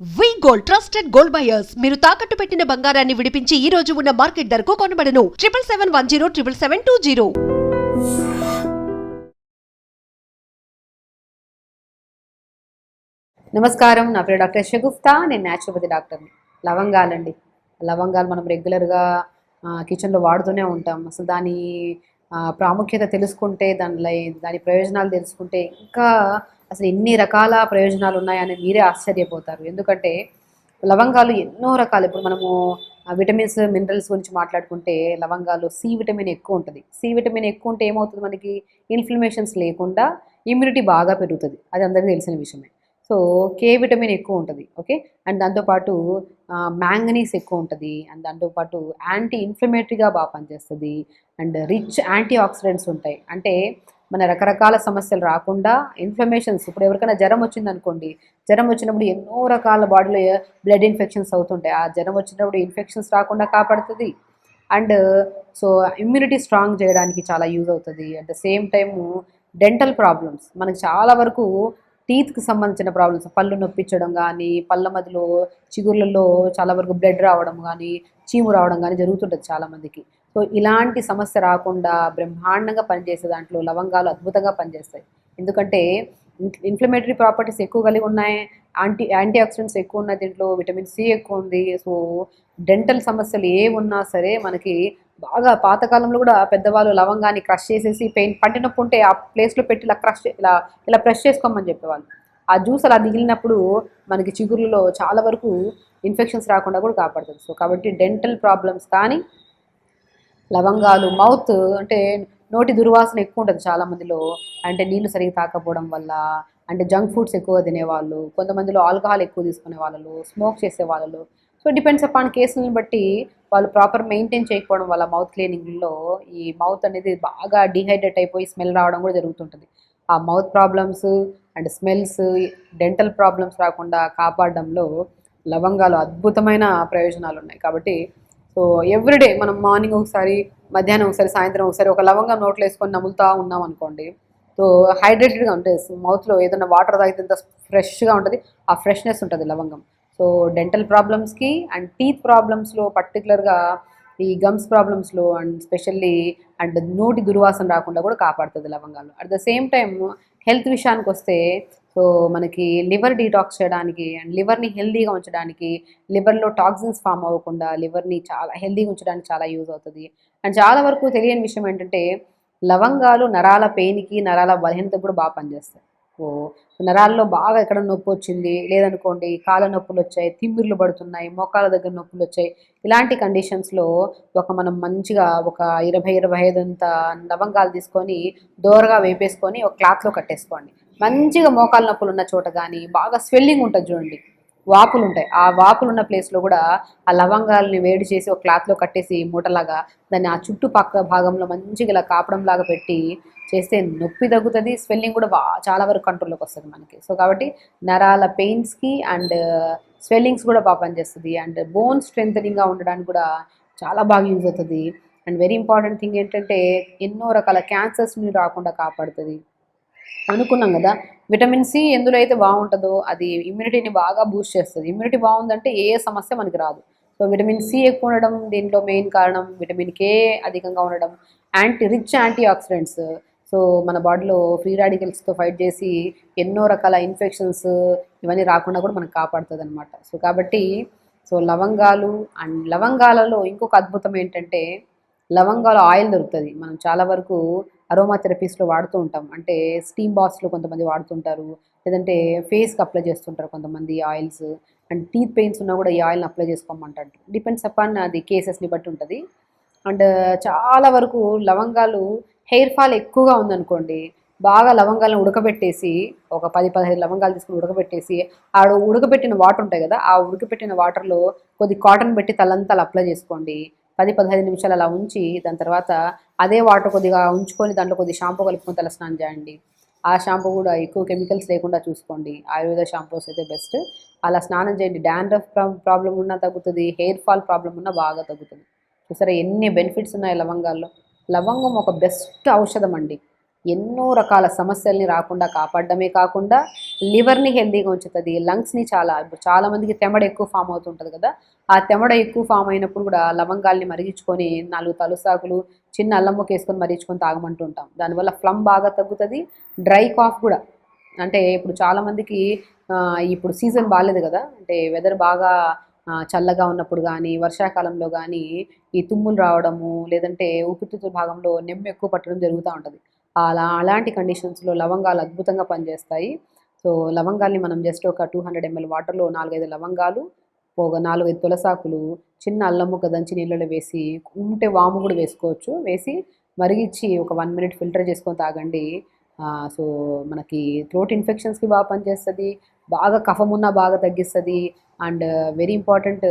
వి gold trusted gold buyers మీరు తాకట్టు పెట్టిన బంగారాన్ని విడిపించి ఈ రోజు ఉన్న మార్కెట్ ధరకు కొనబడను 7771077720. నమస్కారం, నా పేరు డాక్టర్ షగుఫ్తా. నేను న్యాచురోపతి డాక్టర్ని. లవంగాలండి. లవంగాలు మనం రెగ్యులర్గా కిచెన్లో వాడుతూనే ఉంటాం. అసలు దాని ప్రాముఖ్యత తెలుసుకుంటే, దాని ప్రయోజనాలు తెలుసుకుంటే ఇంకా అసలు ఎన్ని రకాల ప్రయోజనాలు ఉన్నాయని మీరే ఆశ్చర్యపోతారు. ఎందుకంటే లవంగాలు ఎన్నో రకాలు. ఇప్పుడు మనము విటమిన్స్, మినరల్స్ గురించి మాట్లాడుకుంటే లవంగాలు సి విటమిన్ ఎక్కువ ఉంటుంది. సి విటమిన్ ఎక్కువ ఉంటే ఏమవుతుంది, మనకి ఇన్ఫ్లమేషన్స్ లేకుండా ఇమ్యూనిటీ బాగా పెరుగుతుంది. అది అందరికీ తెలిసిన విషయమే. సో కే విటమిన్ ఎక్కువ ఉంటుంది. ఓకే, అండ్ దాంతోపాటు మ్యాంగనీస్ ఎక్కువ ఉంటుంది. అండ్ దాంతోపాటు యాంటీ ఇన్ఫ్లమేటరీగా బాగా పనిచేస్తుంది. అండ్ రిచ్ యాంటీ ఆక్సిడెంట్స్ ఉంటాయి. అంటే మన రకరకాల సమస్యలు రాకుండా ఇన్ఫ్లమేషన్స్, ఇప్పుడు ఎవరికైనా జ్వరం వచ్చిందనుకోండి, జ్వరం వచ్చినప్పుడు ఎన్నో రకాల బాడీలో బ్లడ్ ఇన్ఫెక్షన్స్ అవుతుంటాయి. ఆ జ్వరం వచ్చినప్పుడు ఇన్ఫెక్షన్స్ రాకుండా కాపాడుతుంది. అండ్ సో ఇమ్యూనిటీ స్ట్రాంగ్ చేయడానికి చాలా యూజ్ అవుతుంది. At the same time dental problems, మనకి చాలా వరకు టీత్కి సంబంధించిన ప్రాబ్లమ్స్, పళ్ళు నొప్పించడం కానీ, పళ్ళ మధ్యలో చిగుర్లలో చాలా వరకు బ్లడ్ రావడం కానీ, చీము రావడం కానీ జరుగుతుంటుంది చాలామందికి. సో ఇలాంటి సమస్య రాకుండా బ్రహ్మాండంగా పనిచేసే దాంట్లో లవంగాలు అద్భుతంగా పనిచేస్తాయి. ఎందుకంటే ఇన్ఫ్లమేటరీ ప్రాపర్టీస్ ఎక్కువ కలిగి ఉన్నాయి, యాంటీ ఆక్సిడెంట్స్ ఎక్కువ ఉన్నాయి, దీంట్లో విటమిన్ సి ఎక్కువ ఉంది. సో డెంటల్ సమస్యలు ఏ ఉన్నా సరే మనకి బాగా, పాతకాలంలో కూడా పెద్దవాళ్ళు లవంగాన్ని క్రష్ చేసేసి పెయిన్ పంటి నొప్పి ఉంటే ఆ ప్లేస్లో పెట్టి ఇలా ఇలా ప్రెస్ చేసుకోమని చెప్పేవాళ్ళు. ఆ జ్యూస్ అలా మిగిలినప్పుడు మనకి చిగురులో చాలా వరకు ఇన్ఫెక్షన్స్ రాకుండా కూడా కాపాడుతుంది. సో కాబట్టి డెంటల్ ప్రాబ్లమ్స్ కానీ, లవంగాలు, మౌత్ అంటే నోటి దుర్వాసన ఎక్కువ ఉంటుంది చాలామందిలో, అంటే నీళ్లు సరిగ్గా తాకపోవడం వల్ల, అంటే జంక్ ఫుడ్స్ ఎక్కువ తినేవాళ్ళు, కొంతమందిలో ఆల్కహాల్ ఎక్కువ తీసుకునే వాళ్ళు, స్మోక్ చేసే వాళ్ళు. సో డిపెండ్స్ అపాన్ కేసులను బట్టి వాళ్ళు ప్రాపర్ మెయింటైన్ చేయకపోవడం వల్ల మౌత్ క్లీనింగ్లో ఈ మౌత్ అనేది బాగా డీహైడ్రేట్ అయిపోయి స్మెల్ రావడం కూడా జరుగుతుంటుంది. ఆ mouth problems and smells, dental problems రాకుండా కాపాడడంలో లవంగాలు అద్భుతమైన ప్రయోజనాలు ఉన్నాయి. కాబట్టి సో ఎవ్రీడే మనం మార్నింగ్ ఒకసారి, మధ్యాహ్నం ఒకసారి, సాయంత్రం ఒకసారి ఒక లవంగం నోట్లో వేసుకొని నములుతూ ఉన్నాం అనుకోండి, సో హైడ్రేటెడ్గా ఉంటుంది. మౌత్లో ఏదైనా వాటర్ తాగితే ఎంత ఫ్రెష్గా ఉంటుంది, ఆ ఫ్రెష్నెస్ ఉంటుంది లవంగం. సో డెంటల్ ప్రాబ్లమ్స్కి అండ్ టీత్ ప్రాబ్లమ్స్లో, పర్టికులర్గా ఈ గమ్స్ ప్రాబ్లమ్స్లో అండ్ స్పెషల్లీ అండ్ నోటి దుర్వాసన రాకుండా కూడా కాపాడుతుంది లవంగాలు. At the same time health విషయానికి వస్తే, సో మనకి లివర్ డీటాక్స్ చేయడానికి అండ్ లివర్ని హెల్దీగా ఉంచడానికి, లివర్లో టాక్సిన్స్ ఫామ్ అవ్వకుండా లివర్ని చాలా హెల్దీగా ఉంచడానికి చాలా యూజ్ అవుతుంది. అండ్ చాలా వరకు తెలియని విషయం ఏంటంటే లవంగాలు నరాల పెయిన్కి, నరాల బలహీనతకు కూడా బాగా పనిచేస్తాయి. ఓ నరాల్లో బాగా ఎక్కడ నొప్పి వచ్చింది లేదనుకోండి, కాళ్ళ నొప్పులు వచ్చాయి, తిమ్మిర్లు పడుతున్నాయి, మోకాల దగ్గర నొప్పులు వచ్చాయి, ఇలాంటి కండిషన్స్లో మనం మంచిగా ఒక 20-25 అంత లవంగాలు తీసుకొని దోరగా వేపేసుకొని ఒక క్లాత్లో కట్టేసుకోండి. మంచిగా మోకాల నొప్పులు ఉన్న చోట కానీ, బాగా స్వెల్లింగ్ ఉంటుంది చూడండి, వాపులు ఉంటాయి, ఆ వాపులు ఉన్న ప్లేస్లో కూడా ఆ లవంగాలని వేడి చేసి ఒక క్లాత్లో కట్టేసి మూటలాగా దాన్ని ఆ చుట్టుపక్క భాగంలో మంచిగా ఇలా కాపడంలాగా పెట్టి చేస్తే నొప్పి తగ్గుతుంది, స్వెల్లింగ్ కూడా చాలా వరకు కంట్రోల్లోకి వస్తుంది మనకి. సో కాబట్టి నరాల పెయిన్స్కి అండ్ స్వెల్లింగ్స్ కూడా బాగా పనిచేస్తుంది. అండ్ బోన్ స్ట్రెంథనింగ్గా ఉండడానికి కూడా చాలా బాగా యూజ్ అవుతుంది. అండ్ వెరీ ఇంపార్టెంట్ థింగ్ ఏంటంటే ఎన్నో రకాల క్యాన్సర్స్ని రాకుండా కాపాడుతుంది. అనుకున్నాం కదా, విటమిన్ సి ఎందులో అయితే బాగుంటుందో అది ఇమ్యూనిటీని బాగా బూస్ట్ చేస్తుంది. ఇమ్యూనిటీ బాగుందంటే ఏ సమస్య మనకి రాదు. సో విటమిన్ సి ఎక్కువ ఉండడం దీంట్లో మెయిన్ కారణం, విటమిన్ కే అధికంగా ఉండడం, రిచ్ యాంటీ ఆక్సిడెంట్స్. సో మన బాడీలో ఫ్రీ రాడికల్స్తో ఫైట్ చేసి ఎన్నో రకాల ఇన్ఫెక్షన్స్ ఇవన్నీ రాకుండా కూడా మనకు కాపాడుతుంది అనమాట. సో కాబట్టి సో లవంగాలు అండ్ లవంగాలలో ఇంకొక అద్భుతం ఏంటంటే లవంగాలు ఆయిల్ దొరుకుతుంది. మనం చాలా వరకు అరోమా థెరపీస్లో వాడుతూ ఉంటాం. అంటే స్టీమ్ బాత్స్లో కొంతమంది వాడుతుంటారు, లేదంటే ఫేస్కి అప్లై చేస్తుంటారు కొంతమంది ఆయిల్స్. అండ్ టీత్ పెయిన్స్ ఉన్నా కూడా ఈ ఆయిల్ని అప్లై చేసుకోమంటారు. డిపెండ్స్ అపాన్ అది కేసెస్ని బట్టి ఉంటుంది. అండ్ చాలా వరకు లవంగాలు హెయిర్ ఫాల్ ఎక్కువగా ఉందనుకోండి, బాగా లవంగాలను ఉడకబెట్టేసి ఒక 10-15 లవంగాలు తీసుకుని ఉడకబెట్టేసి ఆ ఉడకబెట్టిన వాటర్ ఉంటాయి కదా, ఆ ఉడకబెట్టిన వాటర్లో కొద్ది కాటన్ పెట్టి తలంతా అప్లై చేసుకోండి. 10-15 నిమిషాలు అలా ఉంచి దాని తర్వాత అదే వాటర్ కొద్దిగా ఉంచుకొని దాంట్లో కొద్దిగా షాంపూ కలుపుకొని తల స్నానం చేయండి. ఆ షాంపూ కూడా ఎక్కువ కెమికల్స్ లేకుండా చూసుకోండి. ఆయుర్వేద షాంపూస్ అయితే బెస్ట్. అలా స్నానం చేయండి. డాండ్రఫ్ ప్రాబ్లం ఉన్నా తగ్గుతుంది, హెయిర్ ఫాల్ ప్రాబ్లం ఉన్నా బాగా తగ్గుతుంది. చూసారా ఎన్ని బెనిఫిట్స్ ఉన్నాయి లవంగాల్లో. లవంగం ఒక బెస్ట్ ఔషధం అండి. ఎన్నో రకాల సమస్యల్ని రాకుండా కాపాడడమే కాకుండా లివర్ని హెల్దీగా ఉంచుతుంది, లంగ్స్ని ఇప్పుడు చాలామందికి తెమడ ఎక్కువ ఫామ్ అవుతుంటుంది కదా, ఆ తెమడ ఎక్కువ ఫామ్ అయినప్పుడు కూడా లవంగాల్ని మరిగించుకొని 4 తలుసాకులు చిన్న అల్లం ముక్క వేసుకొని మరిగించుకొని తాగమంటుంటాం. దానివల్ల ఫ్లమ్ బాగా తగ్గుతుంది, డ్రై కాఫ్ కూడా. అంటే ఇప్పుడు చాలామందికి ఇప్పుడు సీజన్ బాగాలేదు కదా, అంటే వెదర్ బాగా చల్లగా ఉన్నప్పుడు కానీ వర్షాకాలంలో కానీ ఈ తుమ్ములు రావడము, లేదంటే ఊపిరితిత్తుల భాగంలో నెమ్ము ఎక్కువ పట్టడం జరుగుతూ ఉంటుంది. అలాంటి కండిషన్స్లో లవంగాలు అద్భుతంగా పనిచేస్తాయి. సో లవంగాల్ని మనం జస్ట్ ఒక 200 ml వాటర్లో 4-5 లవంగాలు, ఒక 4-5 తులసాకులు, చిన్న అల్లం ముక్క దంచి నీళ్ళలో వేసి, ఉంటే వాము కూడా వేసుకోవచ్చు, వేసి మరిగించి ఒక 1 minute ఫిల్టర్ చేసుకొని తాగండి. సో మనకి థ్రోట్ ఇన్ఫెక్షన్స్కి బాగా పనిచేస్తుంది, బాగా కఫం ఉన్నా బాగా తగ్గిస్తుంది, అండ్ వెరీ ఇంపార్టెంట్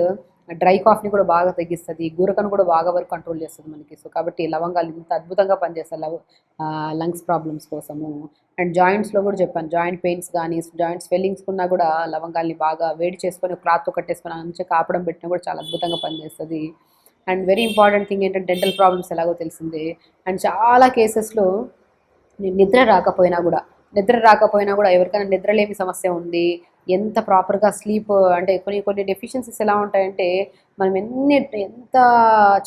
డ్రై కాఫ్ని కూడా బాగా తగ్గిస్తుంది, గురకను కూడా బాగా వరకు కంట్రోల్ చేస్తుంది మనకి. సో కాబట్టి లవంగాలు ఇంత అద్భుతంగా పనిచేస్తాయి లంగ్స్ ప్రాబ్లమ్స్ కోసము. అండ్ జాయింట్స్లో కూడా చెప్పాను, జాయింట్ పెయిన్స్ కానీ జాయింట్ స్వెల్లింగ్స్ ఉన్నా కూడా లవంగాల్ని బాగా వేడి చేసుకొని క్లాత్తో కట్టేసుకొని మంచిగా కాపడం పెట్టినా కూడా చాలా అద్భుతంగా పనిచేస్తుంది. అండ్ వెరీ ఇంపార్టెంట్ థింగ్ ఏంటంటే డెంటల్ ప్రాబ్లమ్స్ ఎలాగో తెలిసిందే. అండ్ చాలా కేసెస్లో నిద్ర రాకపోయినా కూడా ఎవరికైనా నిద్రలేమి సమస్య ఉంది, ఎంత ప్రాపర్గా స్లీప్, అంటే కొన్ని డెఫిషియన్సీస్ ఎలా ఉంటాయంటే మనం ఎంత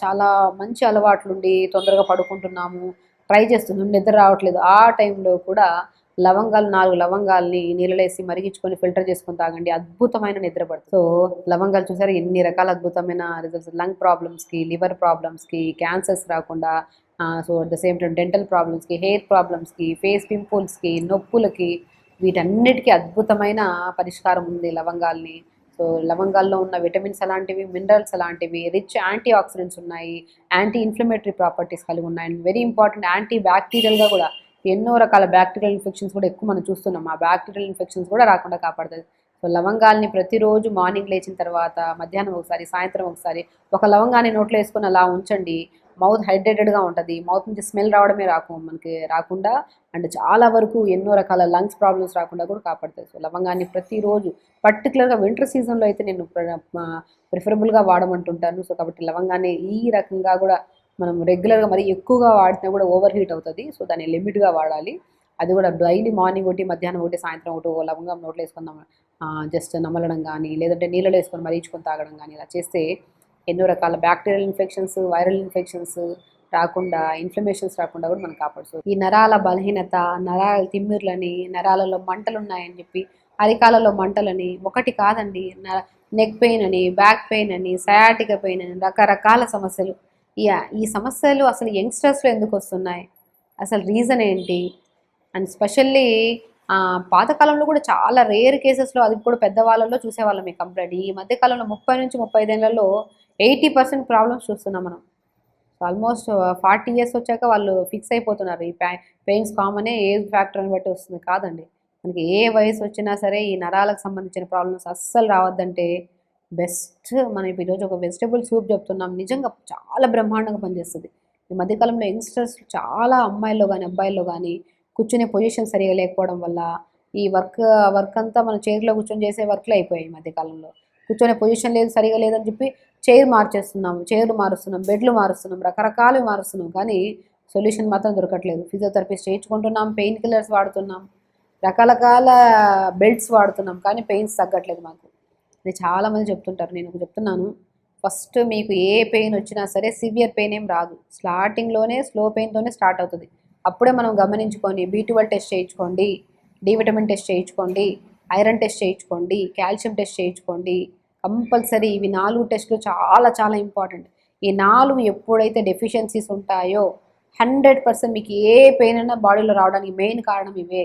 చాలా మంచి అలవాట్లుండి తొందరగా పడుకుంటున్నాము, ట్రై చేస్తున్నాం, నిద్ర రావట్లేదు, ఆ టైంలో కూడా 4 లవంగాల్ని నీళ్ళలేసి మరిగించుకొని ఫిల్టర్ చేసుకొని తాగండి, అద్భుతమైన నిద్ర పడుతుంది. సో లవంగాలు చూసారు ఎన్ని రకాల అద్భుతమైన రిజల్ట్స్, లంగ్ ప్రాబ్లమ్స్కి, లివర్ ప్రాబ్లమ్స్కి, క్యాన్సర్స్ రాకుండా, so at the same time dental ప్రాబ్లమ్స్కి, హెయిర్ ప్రాబ్లమ్స్కి, ఫేస్ పింపుల్స్కి, నొప్పులకి, వీటన్నిటికీ అద్భుతమైన పరిష్కారం ఉంది లవంగాల్ని. సో లవంగాల్లో ఉన్న విటమిన్స్ అలాంటివి, మినరల్స్ అలాంటివి, రిచ్ యాంటీ ఆక్సిడెంట్స్ ఉన్నాయి, యాంటీ ఇన్ఫ్లమేటరీ ప్రాపర్టీస్ కలిగి ఉన్నాయి, అండ్ వెరీ ఇంపార్టెంట్ యాంటీ బ్యాక్టీరియల్గా కూడా ఎన్నో రకాల బ్యాక్టీరియల్ ఇన్ఫెక్షన్స్ కూడా ఎక్కువ మనం చూస్తున్నాం, ఆ బ్యాక్టీరియల్ ఇన్ఫెక్షన్స్ కూడా రాకుండా కాపాడుతుంది. సో లవంగాల్ని ప్రతిరోజు మార్నింగ్ లేచిన తర్వాత, మధ్యాహ్నం ఒకసారి, సాయంత్రం ఒకసారి ఒక లవంగాన్ని నోట్లో వేసుకొని అలా ఉంచండి, మౌత్ హైడ్రేటెడ్గా ఉంటుంది, మౌత్ నుంచి స్మెల్ రావడమే మనకి రాకుండా, అండ్ చాలా వరకు ఎన్నో రకాల లంగ్స్ ప్రాబ్లమ్స్ రాకుండా కూడా కాపాడుతుంది. సో లవంగాన్ని ప్రతిరోజు, పర్టికులర్గా వింటర్ సీజన్లో అయితే నేను ప్రిఫరబుల్గా వాడమంటుంటాను. సో కాబట్టి లవంగాన్ని ఈ రకంగా కూడా మనం రెగ్యులర్గా మరి ఎక్కువగా వాడినా కూడా ఓవర్ హీట్ అవుతుంది. సో దాన్ని లిమిట్గా వాడాలి. అది కూడా డైలీ మార్నింగ్ ఒకటి, మధ్యాహ్నం ఒకటి, సాయంత్రం ఒకటి ఓ లవంగం నోట్లో వేసుకుందాం, జస్ట్ నమలడం కానీ, లేదంటే నీళ్ళలో వేసుకొని మరిగించుకొని తాగడం కానీ, ఇలా చేస్తే ఎన్నో రకాల బ్యాక్టీరియల్ ఇన్ఫెక్షన్స్, వైరల్ ఇన్ఫెక్షన్స్ రాకుండా, ఇన్ఫ్లమేషన్స్ రాకుండా కూడా మనం కాపాడుతుంది. ఈ నరాల బలహీనత, నరాల తిమ్మిర్లని, నరాలలో మంటలు ఉన్నాయని చెప్పి, అరికాలలో మంటలని, ఒకటి కాదండి, నెక్ పెయిన్ అని, బ్యాక్ పెయిన్ అని, సయాటిక పెయిన్ అని, రకరకాల సమస్యలు. ఈ సమస్యలు అసలు యంగ్స్టర్స్లో ఎందుకు వస్తున్నాయి, అసలు రీజన్ ఏంటి? అండ్ స్పెషల్లీ పాతకాలంలో కూడా చాలా రేర్ కేసెస్లో, అది కూడా పెద్దవాళ్ళలో చూసేవాళ్ళం ఈ కంప్లైంట్. ఈ మధ్యకాలంలో 30 నుంచి 35 ఏళ్లలో 80% ప్రాబ్లమ్స్ చూస్తున్నాం మనం. ఆల్మోస్ట్ 40 years వచ్చాక వాళ్ళు ఫిక్స్ అయిపోతున్నారు, ఈ పెయిన్స్ కామనే, ఏజ్ ఫ్యాక్టర్ని బట్టి వస్తుంది కాదండి. మనకి ఏ వయసు వచ్చినా సరే ఈ నరాలకు సంబంధించిన ప్రాబ్లమ్స్ అస్సలు రావద్దంటే బెస్ట్ మనం ఈరోజు ఒక వెజిటబుల్ సూప్ చెప్తున్నాం, నిజంగా చాలా బ్రహ్మాండంగా పనిచేస్తుంది. ఈ మధ్యకాలంలో యంగ్స్టర్స్ చాలా అమ్మాయిల్లో కానీ అబ్బాయిల్లో కానీ కూర్చునే పొజిషన్ సరిగా లేకపోవడం వల్ల ఈ వర్క్ అంతా మనం చైర్లో కూర్చొని చేసే వర్క్లు అయిపోయాయి. ఈ మధ్యకాలంలో కూర్చొనే పొజిషన్ లేదు, సరిగా లేదని చెప్పి చైర్లు మారుస్తున్నాం, బెడ్లు మారుస్తున్నాం, రకరకాలు మారుస్తున్నాం, కానీ సొల్యూషన్ మాత్రం దొరకట్లేదు. ఫిజియోథెరపిస్ట్ చేయించుకుంటున్నాం, పెయిన్ కిల్లర్స్ వాడుతున్నాం, రకరకాల బెల్ట్స్ వాడుతున్నాం, కానీ పెయిన్స్ తగ్గట్లేదు మాకు అని చాలామంది చెప్తుంటారు. నేను చెప్తున్నాను, ఫస్ట్ మీకు ఏ పెయిన్ వచ్చినా సరే సివియర్ పెయిన్ ఏం రాదు, స్టార్టింగ్లోనే స్లో పెయిన్తోనే స్టార్ట్ అవుతుంది. అప్పుడే మనం గమనించుకొని B12 టెస్ట్ చేయించుకోండి, డి విటమిన్ టెస్ట్ చేయించుకోండి, ఐరన్ టెస్ట్ చేయించుకోండి, కాల్షియం టెస్ట్ చేయించుకోండి, కంపల్సరీ. ఇవి 4 టెస్టులు చాలా చాలా ఇంపార్టెంట్. ఈ 4 ఎప్పుడైతే డెఫిషియన్సీస్ ఉంటాయో 100% మీకు ఏ పెయిన్ అయినా బాడీలో రావడానికి మెయిన్ కారణం ఇవే.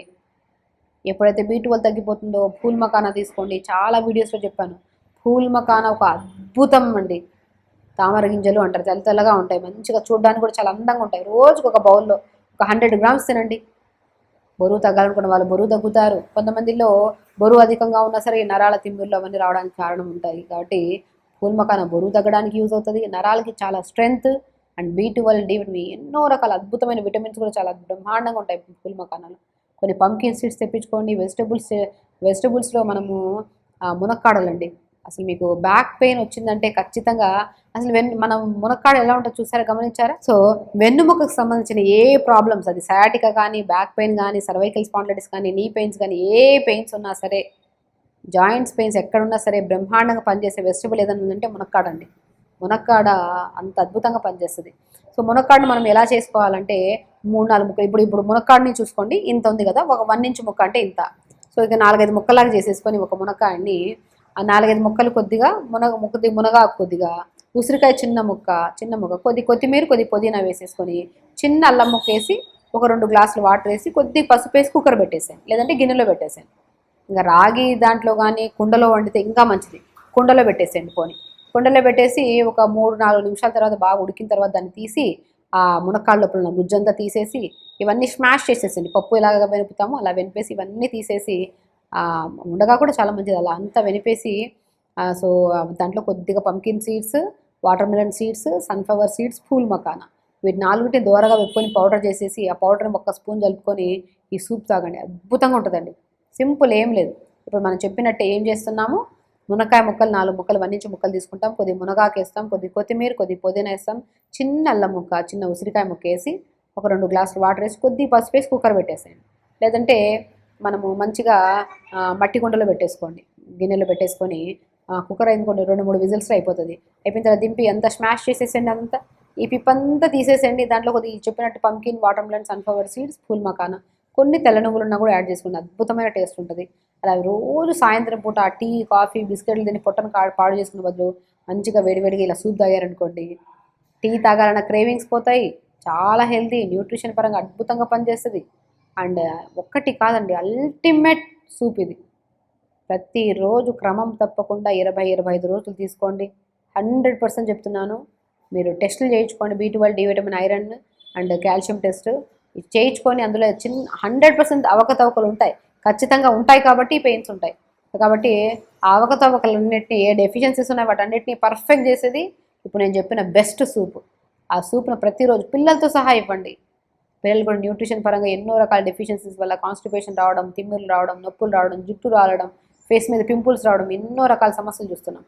ఎప్పుడైతే B12 తగ్గిపోతుందో ఫూల్ మకానా తీసుకోండి, చాలా వీడియోస్లో చెప్పాను. ఫూల్ మకానా ఒక అద్భుతం అండి. తామర గింజలు అంటారు, తెల్ల తెల్లగా ఉంటాయి, మంచిగా చూడడానికి కూడా చాలా అందంగా ఉంటాయి. రోజుకు ఒక బౌల్లో ఒక 100 grams తినండి. బరువు తగ్గాలనుకున్న వాళ్ళు బరువు తగ్గుతారు. కొంతమందిలో బరువు అధికంగా ఉన్నా సరే ఈ నరాల తిమ్మిర్లు అవన్నీ రావడానికి కారణం ఉంటాయి. కాబట్టి ఫూల్ మకానా బరువు తగ్గడానికి యూజ్ అవుతుంది, నరాలకి చాలా strength, and B12, D vitamin, ఎన్నో రకాల అద్భుతమైన విటమిన్స్ కూడా చాలా బ్రహ్మాండంగా ఉంటాయి ఫూల్ మకానాలో. కొన్ని పంకిన్ సీడ్స్ తెప్పించుకోండి. వెజిటబుల్స్లో మనము మునక్కాడలండి, అసలు మీకు బ్యాక్ పెయిన్ వచ్చిందంటే ఖచ్చితంగా అసలు మనం మునక్కాడ ఎలా ఉంటుందో చూసారా, గమనించారా? సో వెన్నుముకకు సంబంధించిన ఏ ప్రాబ్లమ్స్, అది సయాటికా కానీ, బ్యాక్ పెయిన్ కానీ, సర్వైకల్ స్పాండిలైటిస్ కానీ, నీ పెయిన్స్ కానీ, ఏ పెయిన్స్ ఉన్నా సరే, జాయింట్స్ పెయిన్స్ ఎక్కడున్నా సరే బ్రహ్మాండంగా పనిచేసే వెజిటబుల్ ఏదైనా ఉందంటే మునక్కాడ అండి. మునక్కాడ అంత అద్భుతంగా పనిచేస్తుంది. సో మునక్కాడని మనం ఎలా చేసుకోవాలంటే 3-4 ముక్కలు, ఇప్పుడు మునక్కాడని చూసుకోండి, ఇంత ఉంది కదా, ఒక 1 ఇంచ్ ముక్క అంటే ఇంత. సో ఇక 4-5 ముక్కలాగా చేసేసుకొని ఒక మునక్కాడని, ఆ 4-5 ముక్కలు కొద్దిగా మునగాకు, కొద్దిగా ఉసిరికాయ చిన్న ముక్క, కొద్ది కొత్తిమీర, కొద్ది పుదీనా వేసేసుకొని, చిన్న అల్లం ముక్క వేసి, ఒక 2 గ్లాసులు వాటర్ వేసి, కొద్ది పసుపు వేసి కుక్కర్ పెట్టేసాను, లేదంటే గిన్నెలో పెట్టేసాను. ఇంకా రాగి దాంట్లో కానీ కుండలో వండితే ఇంకా మంచిది. కుండలో పెట్టేసేయండి. కుండలో పెట్టేసి ఒక 3-4 నిమిషాల తర్వాత బాగా ఉడికిన తర్వాత దాన్ని తీసి ఆ మునక్కాడ లోపల ఉన్న గుజ్జంతా తీసేసి ఇవన్నీ స్మాష్ చేసేసండి. పప్పు ఎలాగ వెనుపుతామో అలా వెనిపేసి ఇవన్నీ తీసేసి, ఉండగా కూడా చాలా మంచిది, అలా అంతా వెనిపేసి, సో దాంట్లో కొద్దిగా pumpkin seeds, water melon seeds, sunflower seeds, pool makhana, వీటి 4ని దూరగా పెట్టుకొని పౌడర్ చేసేసి ఆ పౌడర్ని 1 స్పూన్ జలుపుకొని ఈ సూప్ తాగండి. అద్భుతంగా ఉంటుందండి. సింపుల్, ఏం లేదు. ఇప్పుడు మనం చెప్పినట్టే ఏం చేస్తున్నాము, మునక్కాయ ముక్కలు 4 ముక్కలు 1 ఇంచ్ ముక్కలు తీసుకుంటాం, కొద్ది మునగాకు వేస్తాం, కొద్ది కొత్తిమీర, కొద్ది పుదీనా వేస్తాం, చిన్న అల్లం ముక్క, చిన్న ఉసిరికాయ ముక్క వేసి, ఒక 2 గ్లాసులు వాటర్ వేసి, కొద్ది పసుపు వేసి కుక్కర్ పెట్టేసేయండి. లేదంటే మనము మంచిగా మట్టి కుండలో పెట్టేసుకోండి, గిన్నెలో పెట్టేసుకొని కుక్కర్ అయిందుకోండి, 2-3 విజిల్స్ అయిపోతుంది. అయిపోయిన తర్వాత దింపి అంతా స్మాష్ చేసేసేయండి. అంతా ఈ పిప్పంతా తీసేసేయండి. దాంట్లో కొద్దిగా చెప్పినట్టు pumpkin, water melon, sunflower seeds, pool makhana, కొన్ని తెల్ల నువ్వులున్నా కూడా యాడ్ చేసుకుని అద్భుతమైన టేస్ట్ ఉంటుంది. అలా రోజు సాయంత్రం పూట టీ, కాఫీ, బిస్కెట్లు తిని పొట్టను పాడు చేసుకునే బదులు మంచిగా వేడివేడిగా ఇలా సూప్ తాగారనుకోండి, టీ తాగాలన్న క్రేవింగ్స్ పోతాయి. చాలా హెల్తీ, న్యూట్రిషన్ పరంగా అద్భుతంగా పనిచేస్తుంది. అండ్ ఒక్కటి కాదండి, అల్టిమేట్ సూప్ ఇది. ప్రతిరోజు క్రమం తప్పకుండా 20-25 రోజులు తీసుకోండి. 100% చెప్తున్నాను. మీరు టెస్టులు చేయించుకోండి, B12, D vitamin, iron and calcium test చేయించుకొని, అందులో 100% అవకతవకలు ఉంటాయి, ఖచ్చితంగా ఉంటాయి. కాబట్టి పెయిన్స్ ఉంటాయి. కాబట్టి ఆ అవకతవకలన్నింటినీ, ఏ డెఫిషియన్సీస్ ఉన్నాయి వాటన్నిటిని పర్ఫెక్ట్ చేసేది ఇప్పుడు నేను చెప్పిన బెస్ట్ సూప్. ఆ సూప్ను ప్రతిరోజు పిల్లలతో సహా ఇవ్వండి. పిల్లలు కూడా న్యూట్రిషన్ పరంగా ఎన్నో రకాల డెఫిషియన్సీస్ వల్ల కాన్స్టిపేషన్ రావడం, తిమ్మిర్లు రావడం, నొప్పులు రావడం, జుట్టు రాలడం, ఫేస్ మీద పింపుల్స్ రావడం, ఎన్నో రకాల సమస్యలు చూస్తున్నాం.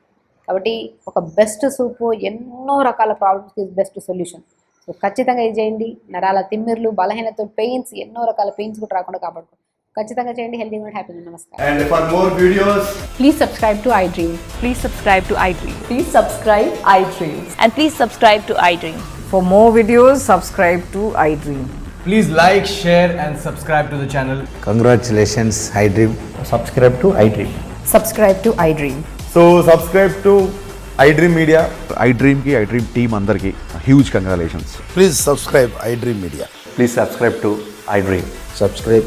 కాబట్టి ఒక బెస్ట్ సూపు ఎన్నో రకాల ప్రాబ్లమ్స్కి బెస్ట్ సొల్యూషన్. సో ఖచ్చితంగా ఇది చేయండి. నరాల తిమ్మిర్లు, బలహీనత, పెయిన్స్, ఎన్నో రకాల పెయిన్స్ కూడా రాకుండా కాపాడుకో. ఖచ్చితంగా చేయండి. హెల్తీ అండ్ హ్యాపీగా. నమస్కారం. And for more videos, Please subscribe to iDream. Please subscribe to iDream. Please subscribe iDream. And please subscribe to iDream. For more videos, subscribe to iDream. please like, share and subscribe to the channel. Congratulations, iDream. Subscribe to iDream. Subscribe to iDream. So subscribe to iDream Media. iDream की iDream team अंदर की huge congratulations. Please subscribe iDream Media. Please subscribe to iDream. Subscribe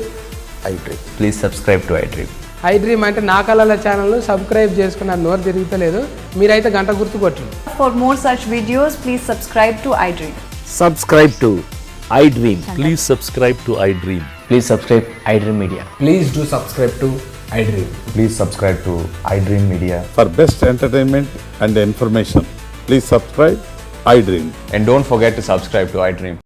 iDream. Please subscribe to iDream. iDream అంటే నా కళల ఛానల్ను subscribe చేసుకున్నారు, నోరు తిరుగుతలేదు, మీరైతే గంట గుర్తు కొట్టండి. For more such videos, please subscribe to iDream. Subscribe to iDream. Please subscribe to iDream. Please subscribe iDream Media. Please do subscribe to iDream. Please subscribe to iDream Media. For best entertainment and information, please subscribe iDream. And don't forget to subscribe to iDream.